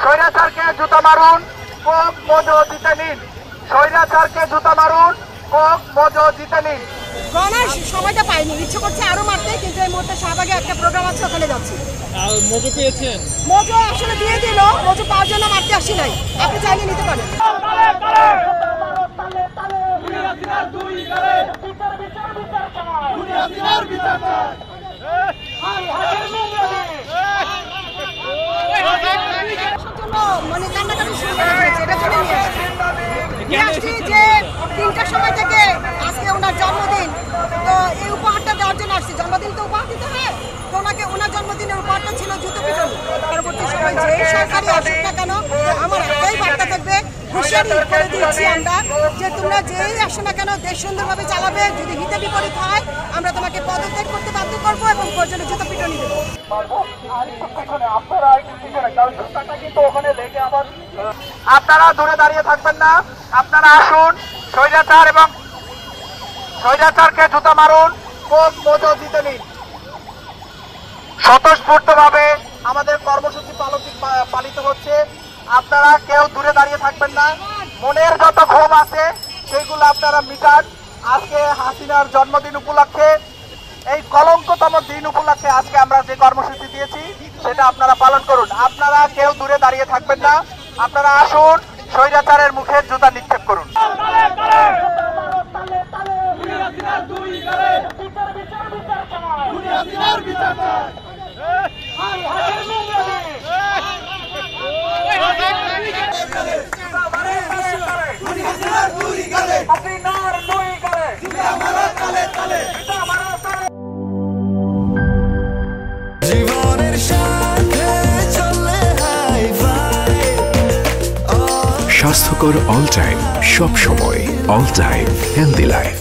স্বৈরাচারকে জুতা মারুন, কোক মজো জিতে নিন। স্বৈরাচারকে জুতা মারুন, কোক মজো জিতে নিন। গণার সময়টা পাইনি, ইচ্ছে করছে আরো মারতে, কিন্তু এই মুহূর্তে শাহবাগে একটা প্রোগ্রাম আছে, ওখানে যাচ্ছি। মজু পেয়েছেন? মজু আসলে দিয়ে দিল, মজু পাওয়ার জন্য মারতে আসি নাই, আপনি চাইলে নিতে পারেন। মানে কান্নাকাটি শুরু করে দিয়েছে, এটা জন্য নিয়ে আসছি যে 3টার সময় থেকে আজকে ওনার জন্মদিন, তো এই উপহারটা দেওয়ার জন্য আসছি। জন্মদিন তো উপহার দিতে হয়, তো ওনাকে ওনার জন্মদিনের উপহারটা ছিল জুতো পিটন। পরবর্তী সময় যে সরকারি আসুক না কেন, আমার একটাই বার্তা থাকবে, হুঁশিয়ারি করে দিচ্ছি আমরা যে তোমরা যেই আসো না কেন দেশ সুন্দরভাবে চালাবে। যদি হিতে বিপরীত হয় আমরা তোমাকে পদত্যাগ করতে বাধ্য করবো এবং প্রয়োজনে জুতো পিটনি দেবো। আপনারা দূরে দাঁড়িয়ে থাকবেন না, আপনারা আসুন। স্বৈরাচার এবং স্বৈরাচারকে জুতা মারুন, কোক মজো জিতে নিন। স্বতঃস্ফূর্তভাবে আমাদের কর্মসূচি পালিত হচ্ছে। আপনারা কেউ দূরে দাঁড়িয়ে থাকবেন না। মনের যত ক্ষোভ আছে সেগুলো আপনারা মিটান। আজকে হাসিনার জন্মদিন উপলক্ষে, এই কলঙ্কতম দিন উপলক্ষে আজকে আমরা যে কর্মসূচি দিয়েছি সেটা আপনারা পালন করুন। আপনারা কেউ দূরে দাঁড়িয়ে থাকবেন না, আপনারা আসুন, স্বৈরাচারের মুখে জুতা নিক্ষেপ করুন। স্বাস্থ্যকর অল টাইম, সব সময় অল টাইম হেলদি লাইফ।